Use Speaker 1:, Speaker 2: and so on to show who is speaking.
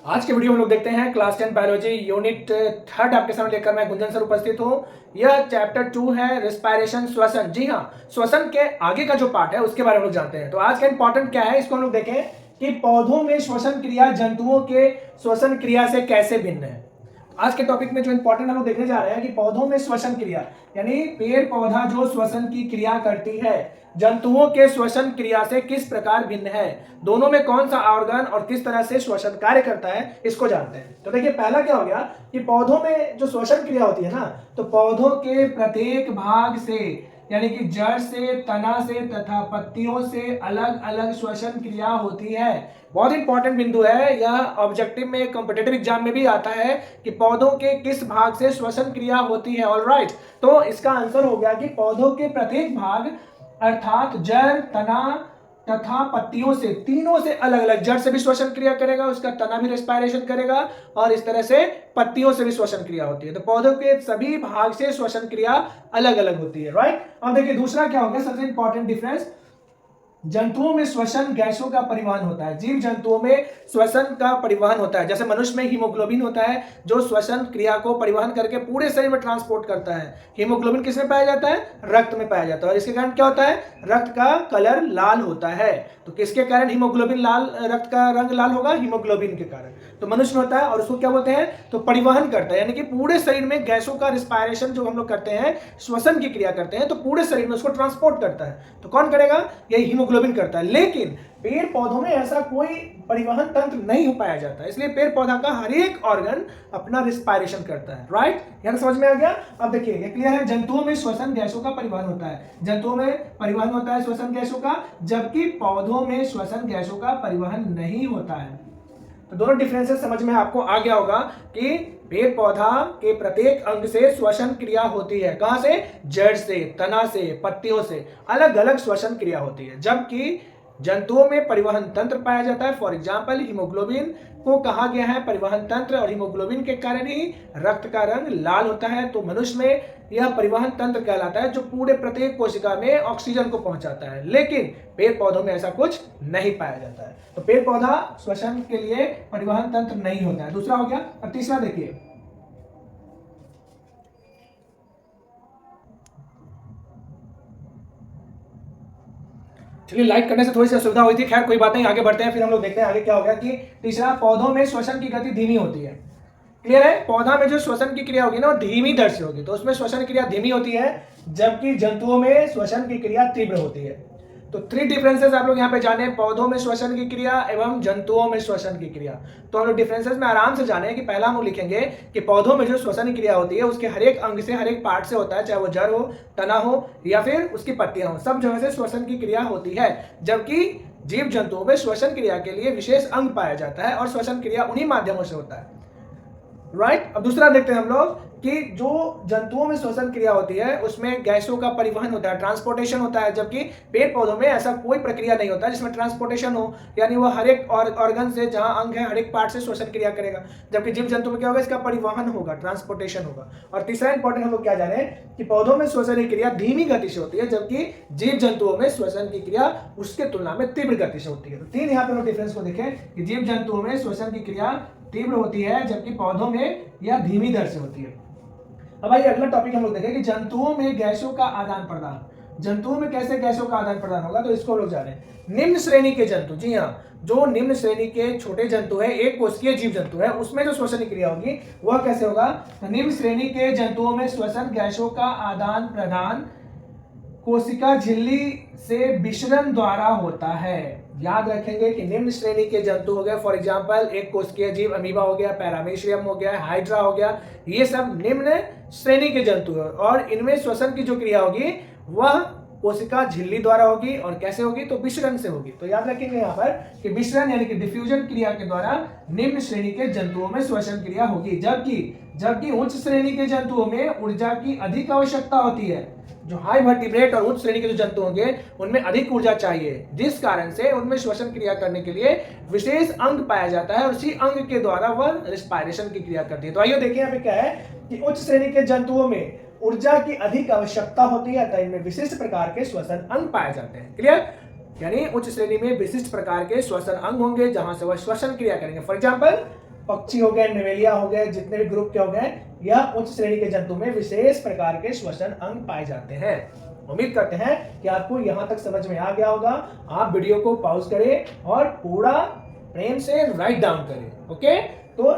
Speaker 1: आज के वीडियो में लोग देखते हैं क्लास 10 बायोलॉजी यूनिट 3 आपके सामने लेकर मैं गुंजन सर उपस्थित हूँ। यह चैप्टर 2 है रिस्पायरेशन, श्वसन। जी हाँ, श्वसन के आगे का जो पार्ट है उसके बारे में लोग जानते हैं। तो आज का इंपॉर्टेंट क्या है, इसको हम लोग देखें कि पौधों में श्वसन क्रिया जंतुओं के श्वसन क्रिया से कैसे भिन्न है। आज के टॉपिक में जो इंपॉर्टेंट हम लोग देखने जा रहे हैं कि पौधों में श्वसन क्रिया यानी पेड़ पौधा जो श्वसन की क्रिया करती है जंतुओं के श्वसन क्रिया से किस प्रकार भिन्न है, दोनों में कौन सा ऑर्गन और किस तरह से श्वसन कार्य करता है, इसको जानते हैं। तो देखिए, पहला क्या हो गया कि पौधों में जो श्वसन क्रिया होती है ना, तो पौधों के प्रत्येक भाग से यानी कि जड़ से, तना से तथा पत्तियों से अलग अलग श्वसन क्रिया होती है। बहुत इंपॉर्टेंट बिंदु है यह, ऑब्जेक्टिव में, कॉम्पिटिटिव एग्जाम में भी आता है कि पौधों के किस भाग से श्वसन क्रिया होती है। ऑलराइट, तो इसका आंसर हो गया कि पौधों के प्रत्येक भाग अर्थात जड़, तना तथा पत्तियों से, तीनों से अलग अलग, जड़ से भी श्वसन क्रिया करेगा, उसका तना भी रेस्पायरेशन करेगा और इस तरह से पत्तियों से भी श्वसन क्रिया होती है। तो पौधों के सभी भाग से श्वसन क्रिया अलग अलग होती है। राइट, अब देखिए दूसरा क्या हो गया, सबसे इंपॉर्टेंट डिफरेंस, जंतुओं में श्वसन गैसों का परिवहन होता है। जीव जंतुओं में श्वसन का परिवहन होता है। जैसे मनुष्य में हीमोग्लोबिन होता है जो श्वसन क्रिया को परिवहन करके पूरे शरीर में ट्रांसपोर्ट करता है। हीमोग्लोबिन किस में पाया जाता है? रक्त में पाया जाता है। और इसके कारण क्या होता है? रक्त का कलर लाल होता है। तो किसके कारण हीमोग्लोबिन लाल, रक्त का रंग लाल होगा? हीमोग्लोबिन के कारण। तो मनुष्य में होता है और उसको क्या बोलते हैं? तो परिवहन करता है, यानी कि पूरे शरीर में गैसों का रिस्पायरेशन जो हम लोग करते हैं, श्वसन की क्रिया करते हैं, तो पूरे शरीर में उसको ट्रांसपोर्ट करता है। तो कौन करेगा? यही हीमोग्लोबिन करता है। लेकिन पेड़ पौधों में ऐसा कोई परिवहन तंत्र नहीं हो पाया जाता, इसलिए पेड़ पौधा का हर एक ऑर्गन अपना रिस्पायरेशन करता है। राइट, यहां समझ में आ गया। अब देखिए ये क्लियर है, जंतुओं में श्वसन गैसों का परिवहन होता है, जंतुओं में परिवहन होता है श्वसन गैसों का, जबकि पौधों में श्वसन गैसों का परिवहन नहीं होता है। तो दोनों डिफरेंसेस समझ में आपको आ गया होगा कि पेड़ पौधा के प्रत्येक अंग से श्वसन क्रिया होती है। कहां से? जड़ से, तना से, पत्तियों से अलग अलग श्वसन क्रिया होती है, जबकि जंतुओं में परिवहन तंत्र पाया जाता है। फॉर एग्जाम्पल, हीमोग्लोबिन को कहा गया है परिवहन तंत्र, और हीमोग्लोबिन के कारण ही रक्त का रंग लाल होता है। तो मनुष्य में यह परिवहन तंत्र कहलाता है जो पूरे प्रत्येक कोशिका में ऑक्सीजन को पहुंचाता है। लेकिन पेड़ पौधों में ऐसा कुछ नहीं पाया जाता है। तो पेड़ पौधा श्वसन के लिए परिवहन तंत्र नहीं होता है। दूसरा हो गया। और तीसरा देखिए, चलिए लाइक करने से थोड़ी सी असुविधा हुई थी, खैर कोई बात नहीं, आगे बढ़ते हैं। फिर हम लोग देखते हैं आगे क्या हो गया कि तीसरा, पौधों में श्वसन की गति धीमी होती है। क्लियर है, पौधा में जो श्वसन की क्रिया होगी ना वो धीमी दर से होगी, तो उसमें श्वसन क्रिया धीमी होती है, जबकि जंतुओं में श्वसन की क्रिया तीव्र होती है। तो 3 डिफरेंसेस आप लोग यहाँ पे जाने, पौधों में श्वसन की क्रिया एवं जंतुओं में श्वसन की क्रिया। तो हम लोग डिफरेंसेस में आराम से जाने कि पहला हम लोग लिखेंगे कि पौधों में जो श्वसन क्रिया होती है उसके हर एक अंग से, हर एक पार्ट से होता है, चाहे वो जड़ हो, तना हो या फिर उसकी पत्तियां हो, सब जगह से श्वसन की क्रिया होती है। जबकि जीव जंतुओं में श्वसन क्रिया के लिए विशेष अंग पाया जाता है और श्वसन क्रिया उन्हीं माध्यमों से होता है। राइट, अब दूसरा देखते हैं हम लोग कि जो जंतुओं में श्वसन क्रिया होती है उसमें गैसों का परिवहन होता है, ट्रांसपोर्टेशन होता है, जबकि पेड़ पौधों में ऐसा कोई प्रक्रिया नहीं होता जिसमें ट्रांसपोर्टेशन हो, यानी वो हर एक ऑर्गन से, जहां अंग है, हर एक पार्ट से श्वसन क्रिया करेगा। जबकि जीव जंतु में क्या होगा? इसका परिवहन होगा, ट्रांसपोर्टेशन होगा। और तीसरा इंपॉर्टेंट हम लोग क्या जाने कि पौधों में श्वसन की क्रिया धीमी गति से होती है, जबकि जीव जंतुओं में श्वसन की क्रिया उसके तुलना में तीव्र गति से होती है। तो 3 यहाँ पे हम डिफरेंस को देखें कि जीव जंतुओं में श्वसन की क्रिया तीव्र होती है, जबकि पौधों में यह धीमी दर से होती है। अब आइए अगला टॉपिक हम लोग देखें कि जंतुओं में गैसों का आदान प्रदान। जंतुओं में कैसे गैसों का आदान प्रदान होगा, तो इसको लोग जाने। निम्न श्रेणी के जंतु, जी हाँ, जो निम्न श्रेणी के छोटे जंतु है, एक कोशिकीय जीव जंतु है, उसमें जो श्वसन क्रिया होगी वह कैसे होगा? तो निम्न श्रेणी के जंतुओं में श्वसन गैसों का आदान प्रदान कोशिका झिल्ली से विसरण द्वारा होता है। याद रखेंगे कि निम्न श्रेणी के जंतु हो गए, फॉर एग्जांपल एक कोशिकीय जीव, अमीबा हो गया, पैरामीशियम हो गया, हाइड्रा हो गया, ये सब निम्न श्रेणी के जंतु है और इनमें श्वसन की जो क्रिया होगी वह कोशिका झिल्ली द्वारा होगी। और कैसे होगी? तो विसरण से होगी। तो याद रखेंगे यहाँ पर कि विसरण यानी कि डिफ्यूजन क्रिया के द्वारा निम्न श्रेणी के जंतुओं में श्वसन क्रिया होगी, जबकि उच्च श्रेणी के जंतुओं में ऊर्जा की अधिक आवश्यकता होती है। जो हाई वर्टिब्रेट और उच्च श्रेणी के जो जंतु होंगे उनमें अधिक ऊर्जा चाहिए, जिस कारण से उनमें श्वसन क्रिया करने के लिए विशेष अंग पाया जाता है और उसी अंग के द्वारा वह रिस्पायरेशन की क्रिया करती है। तो आइए देखिए यहाँ पे क्या है कि उच्च श्रेणी के जंतुओं में ऊर्जा की अधिक आवश्यकता होती है, अतः इनमें विशिष्ट प्रकार के श्वसन अंग पाए जाते हैं। क्लियर, यानी उच्च श्रेणी में विशिष्ट प्रकार के श्वसन अंग होंगे जहां से वह श्वसन क्रिया करेंगे। फॉर एग्जाम्पल पक्षी हो गए, निवेलिया हो गए, जितने भी ग्रुप के हो गए, यह उच्च श्रेणी के जंतु में विशेष प्रकार के श्वसन अंग पाए जाते हैं। उम्मीद करते हैं कि आपको यहां तक समझ में आ गया होगा। आप वीडियो को पॉज करें और पूरा प्रेम से राइट डाउन करें। ओके, तो